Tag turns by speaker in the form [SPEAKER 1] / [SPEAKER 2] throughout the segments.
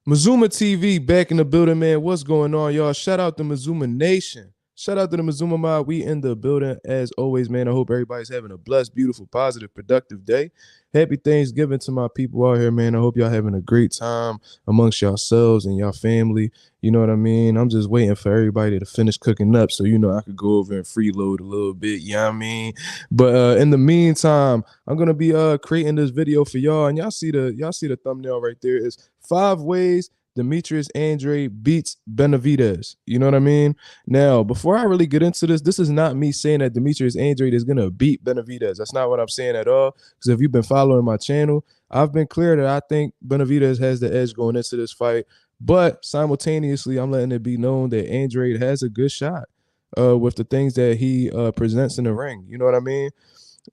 [SPEAKER 1] Mazuma TV back in the building, man. What's going on, y'all? Shout out to Mazuma Nation. Shout out to the Mazuma Mob. We in the building as always, man. I hope everybody's having a blessed, beautiful, positive, productive day. Happy Thanksgiving to my people out here, man. I hope y'all having a great time amongst yourselves and your family. You know what I mean? I'm just waiting for everybody to finish cooking up so I could go over and freeload a little bit. You know what I mean? But in the meantime, I'm gonna be creating this video for y'all, and y'all see the thumbnail right there. It's 5 ways Demetrius Andrade beats Benavidez. You know what I mean? Now, before I really get into this is not me saying that Demetrius Andrade is gonna beat Benavidez. That's not what I'm saying at all. Because if you've been following my channel, I've been clear that I think Benavidez has the edge going into this fight. But simultaneously, I'm letting it be known that Andrade has a good shot with the things that he presents in the ring. You know what I mean?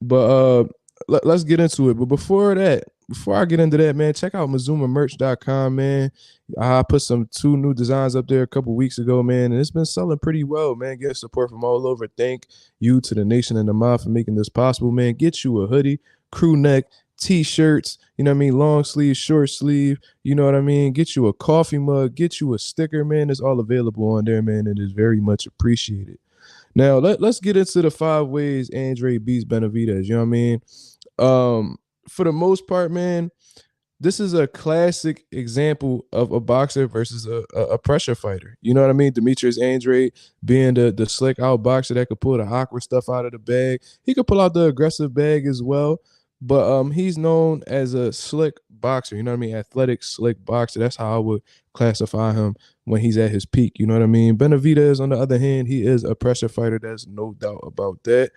[SPEAKER 1] But let's get into it. But before I get into that, man, check out MazumaMerch.com, man. I put some 2 new designs up there a couple weeks ago, man, and it's been selling pretty well, man. Get support from all over. Thank you to the nation and the mob for making this possible, man. Get you a hoodie, crew neck, t-shirts, you know what I mean, long sleeve, short sleeve, you know what I mean, get you a coffee mug, get you a sticker, man. It's all available on there, man. It is very much appreciated. Now let's get into the 5 ways Andrade beats Benavidez. You know what I mean? For the most part, man, this is a classic example of a boxer versus a pressure fighter. You know what I mean? Demetrius Andrade being the slick out boxer that could pull the awkward stuff out of the bag. He could pull out the aggressive bag as well. But he's known as a slick boxer, you know what I mean? Athletic, slick boxer. That's how I would classify him when he's at his peak. You know what I mean? Benavidez, on the other hand, he is a pressure fighter. There's no doubt about that.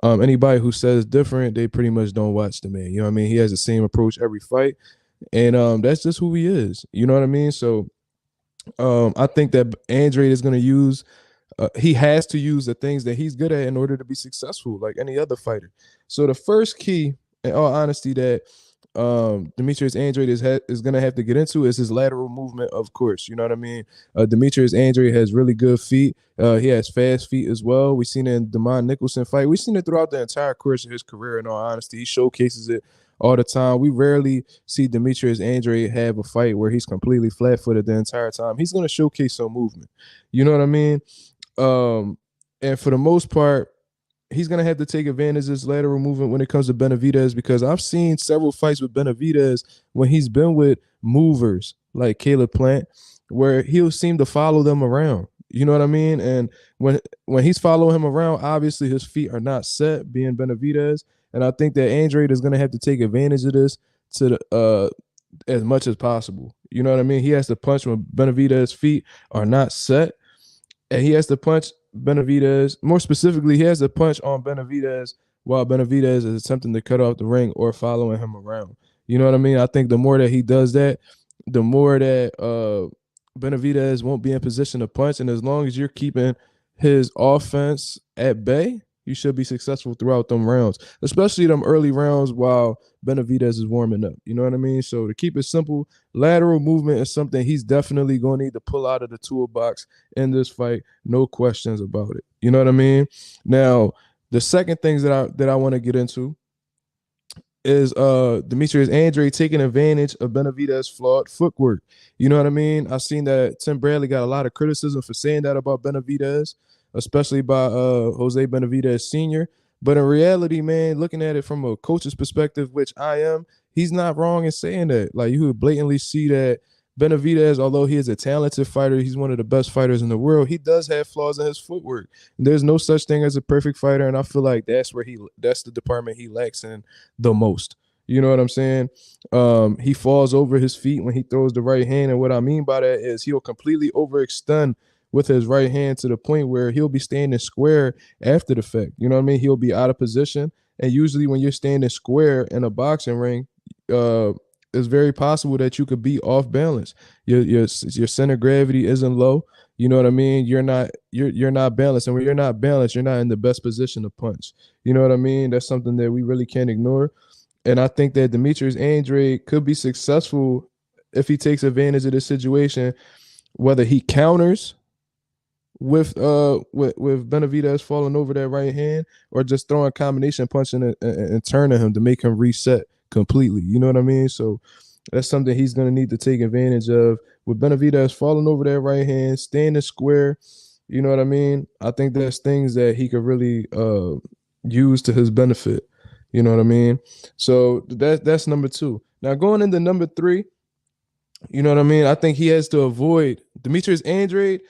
[SPEAKER 1] Anybody who says different, they pretty much don't watch the man. You know what I mean? He has the same approach every fight. And that's just who he is. You know what I mean? So I think that Andrade is going to use he has to use the things that he's good at in order to be successful, like any other fighter. So the first key, in all honesty, that Demetrius Andrade is going to have to get into is his lateral movement, of course. You know what I mean? Demetrius Andrade has really good feet. He has fast feet as well. We've seen it in the Demond Nicholson fight. We've seen it throughout the entire course of his career, in all honesty. He showcases it all the time. We rarely see Demetrius Andrade have a fight where he's completely flat-footed the entire time. He's going to showcase some movement. You know what I mean? And for the most part, he's going to have to take advantage of his lateral movement when it comes to Benavidez, because I've seen several fights with Benavidez when he's been with movers like Caleb Plant, where he'll seem to follow them around. You know what I mean? And when he's following him around, obviously his feet are not set, being Benavidez. And I think that Andrade is going to have to take advantage of this to as much as possible. You know what I mean? He has to punch when Benavidez's feet are not set, and he has to punch Benavidez. More specifically, he has to punch on Benavidez while Benavidez is attempting to cut off the ring or following him around. You know what I mean? I think the more that he does that, the more that Benavidez won't be in position to punch. And as long as you're keeping his offense at bay, you should be successful throughout them rounds, especially them early rounds while Benavidez is warming up. You know what I mean? So to keep it simple, lateral movement is something he's definitely going to need to pull out of the toolbox in this fight. No questions about it. You know what I mean? Now, the second things that I want to get into is Demetrius Andrade taking advantage of Benavidez's flawed footwork. You know what I mean? I've seen that Tim Bradley got a lot of criticism for saying that about Benavidez, especially by Jose Benavidez Sr. But in reality, man, looking at it from a coach's perspective, which I am, he's not wrong in saying that. Like, you would blatantly see that Benavidez, although he is a talented fighter, he's one of the best fighters in the world, he does have flaws in his footwork. There's no such thing as a perfect fighter, and I feel like that's the department he lacks in the most. You know what I'm saying? He falls over his feet when he throws the right hand, and what I mean by that is he'll completely overextend with his right hand to the point where he'll be standing square after the fact. You know what I mean? He'll be out of position, and usually when you're standing square in a boxing ring, it's very possible that you could be off balance. Your center of gravity isn't low. You know what I mean? You're not balanced, and when you're not balanced, you're not in the best position to punch. You know what I mean? That's something that we really can't ignore. And I think that Demetrius Andrade could be successful if he takes advantage of this situation, whether he counters with Benavidez falling over that right hand, or just throwing combination punching and turning him to make him reset completely. You know what I mean? So That's something he's going to need to take advantage of. With Benavidez falling over that right hand, standing square, you know what I mean? I think that's things that he could really use to his benefit. You know what I mean? So that's number two. Now going into number three, you know what I mean? I think he has to avoid Demetrius Andrade.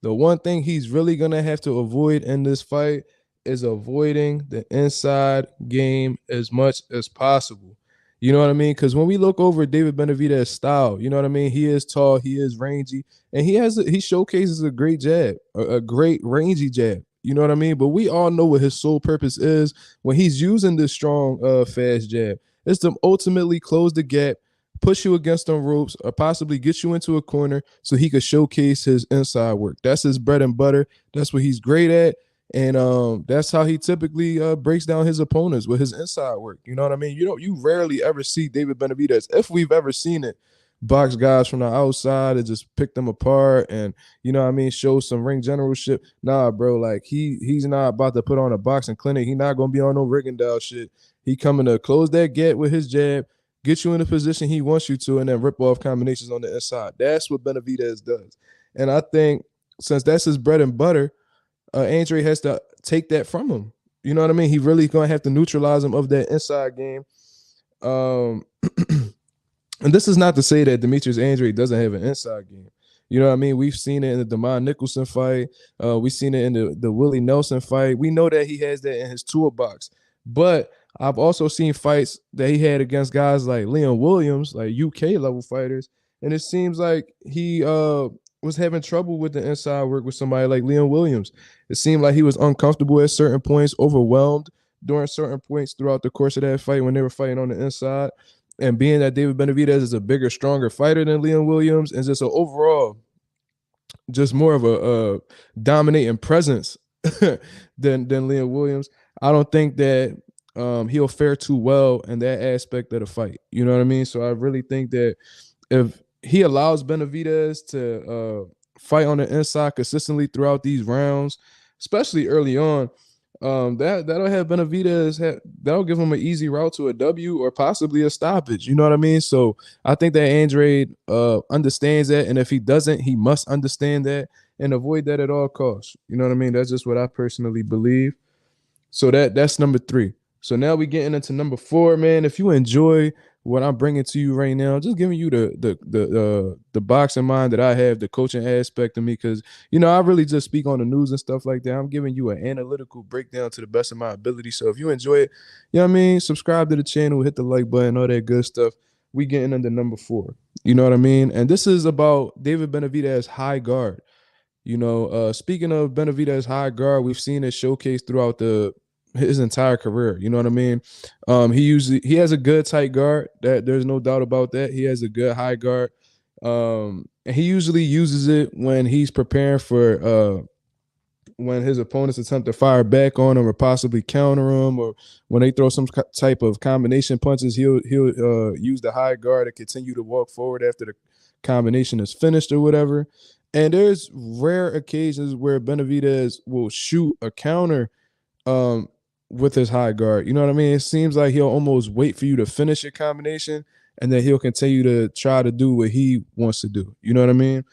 [SPEAKER 1] The one thing he's really gonna have to avoid in this fight is avoiding the inside game as much as possible. You know what I mean? Because when we look over David Benavidez's style, you know what I mean? He is tall, he is rangy, and he showcases a great jab, a great rangy jab. You know what I mean? But we all know what his sole purpose is when he's using this strong, fast jab. It's to ultimately close the gap, push you against them ropes, or possibly get you into a corner so he could showcase his inside work. That's his bread and butter. That's what he's great at. And that's how he typically breaks down his opponents with his inside work. You know what I mean? You rarely ever see David Benavidez, if we've ever seen it, box guys from the outside and just pick them apart and you know what I mean, show some ring generalship. Nah, bro, like he's not about to put on a boxing clinic. He's not gonna be on no Rigondeaux shit. He coming to close that gap with his jab, get you in the position he wants you to, and then rip off combinations on the inside. That's what Benavidez does. And I think since that's his bread and butter, Andre has to take that from him. You know what I mean? He really gonna have to neutralize him of that inside game. Um, and this is not to say that Demetrius Andrade doesn't have an inside game. You know what I mean? We've seen it in the Demond Nicholson fight. We've seen it in the Willie Nelson fight. We know that he has that in his toolbox. But I've also seen fights that he had against guys like Leon Williams, like UK level fighters, and it seems like he was having trouble with the inside work with somebody like Leon Williams. It seemed like he was uncomfortable at certain points, overwhelmed during certain points throughout the course of that fight when they were fighting on the inside. And being that David Benavidez is a bigger, stronger fighter than Leon Williams, and just an overall, just more of a dominating presence than Leon Williams, I don't think that he'll fare too well in that aspect of the fight. You know what I mean? So I really think that if he allows Benavidez to fight on the inside consistently throughout these rounds, especially early on, that'll have Benavidez that'll give him an easy route to a W or possibly a stoppage. You know what I mean? So I think that Andrade understands that, and if he doesn't, he must understand that and avoid that at all costs. You know what I mean? That's just what I personally believe. So that's number three. So now we getting into number four, man. If you enjoy what I'm bringing to you right now, just giving you the boxing mind that I have, the coaching aspect of me, because you know I really just speak on the news and stuff like that. I'm giving you an analytical breakdown to the best of my ability. So if you enjoy it, you know what I mean, subscribe to the channel, hit the like button, all that good stuff. We getting into number four. You know what I mean? And this is about David Benavidez high guard. You know, speaking of Benavidez high guard, we've seen it showcased throughout his entire career. You know what I mean? He has a good tight guard. That there's no doubt about that. He has a good high guard. And he usually uses it when he's preparing for when his opponents attempt to fire back on him or possibly counter him, or when they throw some type of combination punches, he'll use the high guard to continue to walk forward after the combination is finished or whatever. And there's rare occasions where Benavidez will shoot a counter with his high guard. You know what I mean? It seems like he'll almost wait for you to finish your combination, and then he'll continue to try to do what he wants to do. You know what I mean?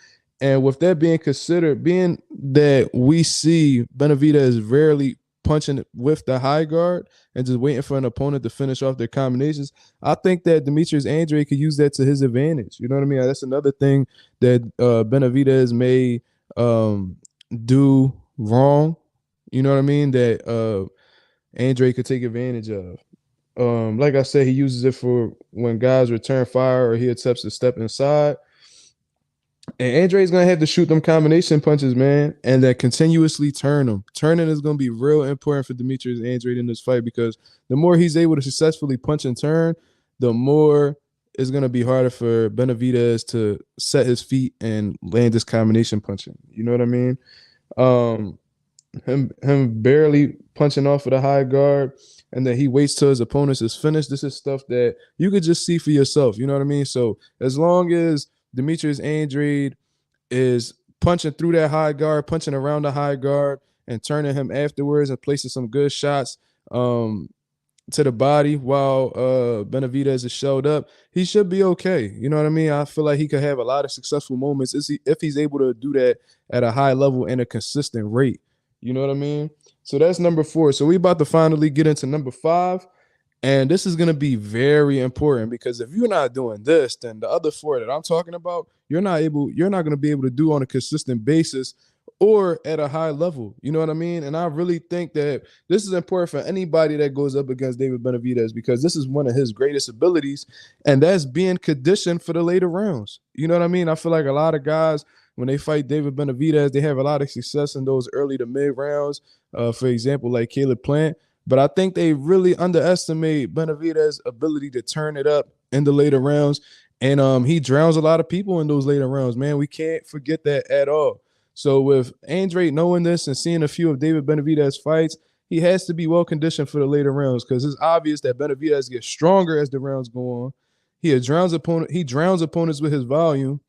[SPEAKER 1] And with that being considered, being that we see Benavidez rarely punching with the high guard and just waiting for an opponent to finish off their combinations, I think that Demetrius Andrade could use that to his advantage. You know what I mean? That's another thing that Benavidez may do wrong. You know what I mean? That Andrade could take advantage of. Like I said, he uses it for when guys return fire or he attempts to step inside. And Andrade's gonna have to shoot them combination punches, man, and then continuously turn them. Turning is gonna be real important for Demetrius Andrade in this fight, because the more he's able to successfully punch and turn, the more it's gonna be harder for Benavidez to set his feet and land this combination punching. You know what I mean? Him barely punching off of the high guard, and then he waits till his opponents is finished. This is stuff that you could just see for yourself. You know what I mean? So as long as Demetrius Andrade is punching through that high guard, punching around the high guard, and turning him afterwards and placing some good shots to the body while Benavidez is showed up, he should be okay. You know what I mean? I feel like he could have a lot of successful moments if he's able to do that at a high level and a consistent rate. You know what I mean? So that's number 4. So we about to finally get into number 5. And this is going to be very important because if you're not doing this, then the other 4 that I'm talking about, you're not going to be able to do on a consistent basis or at a high level. You know what I mean? And I really think that this is important for anybody that goes up against David Benavidez because this is one of his greatest abilities, and that's being conditioned for the later rounds. You know what I mean? I feel like a lot of guys, when they fight David Benavidez, they have a lot of success in those early to mid rounds. For example, like Caleb Plant. But I think they really underestimate Benavidez's ability to turn it up in the later rounds. And he drowns a lot of people in those later rounds, man. We can't forget that at all. So with Andrade knowing this and seeing a few of David Benavidez's fights, he has to be well conditioned for the later rounds because it's obvious that Benavidez gets stronger as the rounds go on. He drowns opponents with his volume,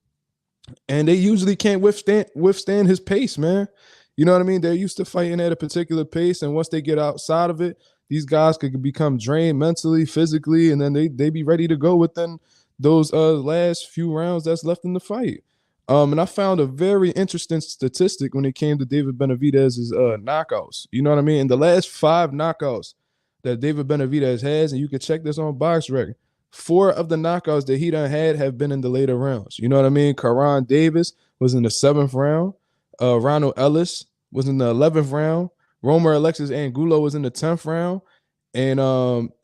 [SPEAKER 1] and they usually can't withstand his pace, man. You know what I mean? They're used to fighting at a particular pace, and once they get outside of it, these guys could become drained mentally, physically, and then they be ready to go within those last few rounds that's left in the fight. And I found a very interesting statistic when it came to David Benavidez's knockouts. You know what I mean? In the last 5 knockouts that David Benavidez has, and you can check this on BoxRec, 4 of the knockouts that he done had have been in the later rounds. You know what I mean? Karan Davis was in the 7th round. Ronald Ellis was in the 11th round. Romer Alexis Angulo was in the 10th round. And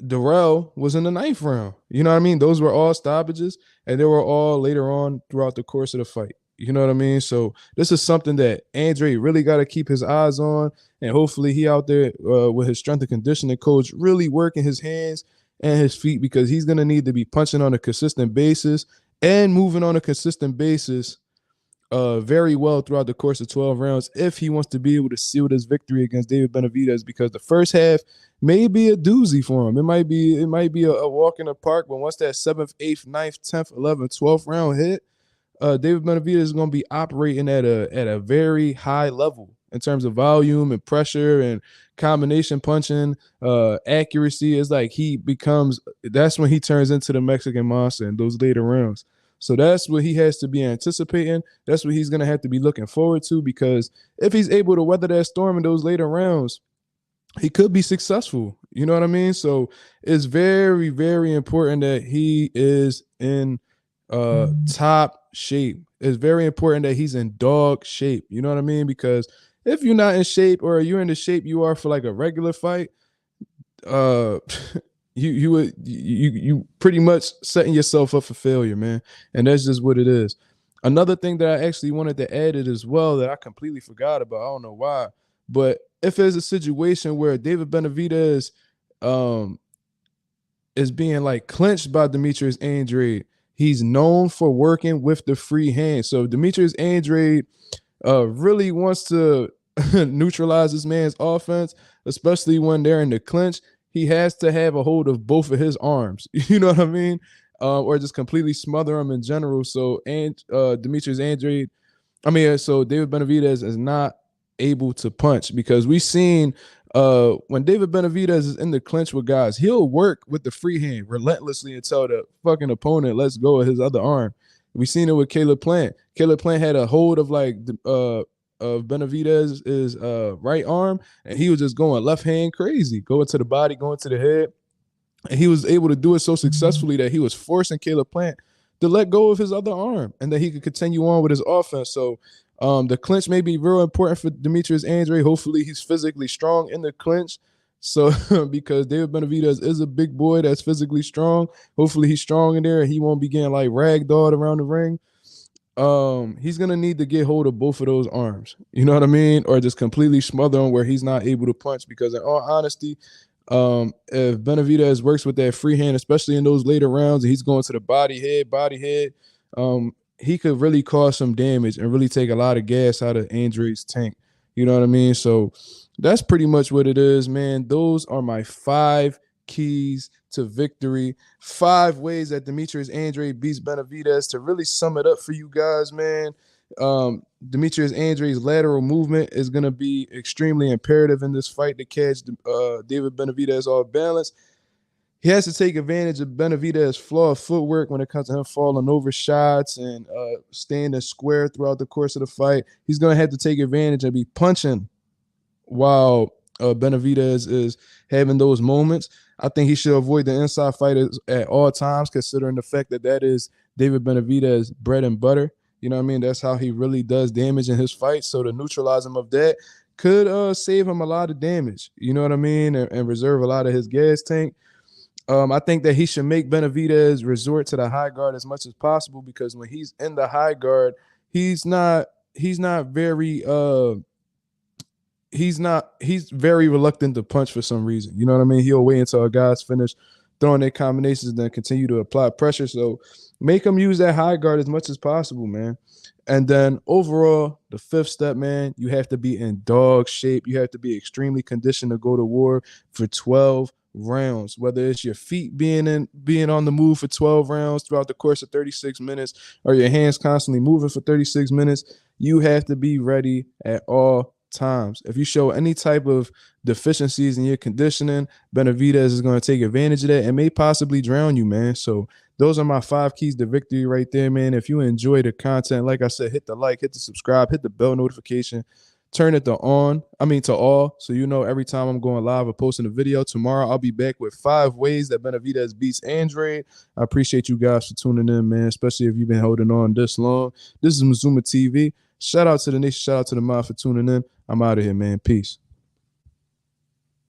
[SPEAKER 1] Darrell was in the 9th round. You know what I mean? Those were all stoppages, and they were all later on throughout the course of the fight. You know what I mean? So this is something that Andrade really got to keep his eyes on, and hopefully he out there with his strength and conditioning coach really working his hands and his feet because he's going to need to be punching on a consistent basis and moving on a consistent basis very well throughout the course of 12 rounds if he wants to be able to seal this victory against David Benavidez, because the first half may be a doozy for him. It might be a walk in the park, but once that 7th, 8th, 9th, 10th, 11th, 12th round hit, David Benavidez is going to be operating at a very high level in terms of volume and pressure and combination punching, accuracy. It's like that's when he turns into the Mexican monster in those later rounds. So that's what he has to be anticipating. That's what he's going to have to be looking forward to, because if he's able to weather that storm in those later rounds, he could be successful. You know what I mean? So it's very, very important that he is in top shape. It's very important that he's in dog shape. You know what I mean? Because if you're not in shape, or you're in the shape you are for like a regular fight, you pretty much setting yourself up for failure, man. And that's just what it is. Another thing that I actually wanted to add it as well that I completely forgot about, I don't know why, but if there's a situation where David Benavidez is being like clinched by Demetrius Andrade, he's known for working with the free hand. So if Demetrius Andrade really wants to neutralize this man's offense, especially when they're in the clinch, he has to have a hold of both of his arms. You know what I mean? Or just completely smother him in general. So Demetrius Andrade, so David Benavidez is not able to punch, because we've seen when David Benavidez is in the clinch with guys, he'll work with the free hand relentlessly until the fucking opponent lets go of his other arm. We've seen it with Caleb Plant. Caleb Plant had a hold of of Benavidez's right arm, and he was just going left hand crazy, going to the body, going to the head. And he was able to do it so successfully that he was forcing Caleb Plant to let go of his other arm, and that he could continue on with his offense. So the clinch may be real important for Demetrius Andrade. Hopefully he's physically strong in the clinch. So because David Benavidez is a big boy that's physically strong, hopefully he's strong in there and he won't be getting like ragdolled around the ring. He's gonna need to get hold of both of those arms. You know what I mean? Or just completely smother him where he's not able to punch. Because in all honesty, if Benavidez works with that free hand, especially in those later rounds, and he's going to the body head, he could really cause some damage and really take a lot of gas out of Andrade's tank. You know what I mean? So that's pretty much what it is, man. Those are my 5 keys to victory. 5 ways that Demetrius Andrade beats Benavidez. To really sum it up for you guys, man, Demetrius Andrade's lateral movement is going to be extremely imperative in this fight to catch David Benavidez off balance. he has to take advantage of Benavidez's flawed footwork when it comes to him falling over shots and standing square throughout the course of the fight. He's going to have to take advantage and be punching while Benavidez is having those moments. I think he should avoid the inside fighters at all times, considering the fact that that is David Benavidez's bread and butter. You know what I mean? That's how he really does damage in his fight. So to neutralize him of that could save him a lot of damage. You know what I mean? And reserve a lot of his gas tank. I think that he should make Benavidez resort to the high guard as much as possible, because when he's in the high guard, he's very reluctant to punch for some reason. You know what I mean? He'll wait until a guy's finished throwing their combinations and then continue to apply pressure. So make him use that high guard as much as possible, man. And then overall, the fifth step, man, you have to be in dog shape. You have to be extremely conditioned to go to war for 12 rounds, whether it's your feet being on the move for 12 rounds throughout the course of 36 minutes or your hands constantly moving for 36 minutes. You have to be ready at all times. If you show any type of deficiencies in your conditioning, Benavidez is going to take advantage of that and may possibly drown you, man. So those are my 5 keys to victory right there, man. If you enjoy the content, like I said, hit the like, hit the subscribe, hit the bell notification, turn it to all, so you know every time I'm going live or posting a video. Tomorrow I'll be back with 5 ways that Benavidez beats Andrade. I appreciate you guys for tuning in, man, especially if you've been holding on this long. This is Mazuma TV. Shout out to the nation. Shout out to the mob for tuning in. I'm out of here, man. Peace.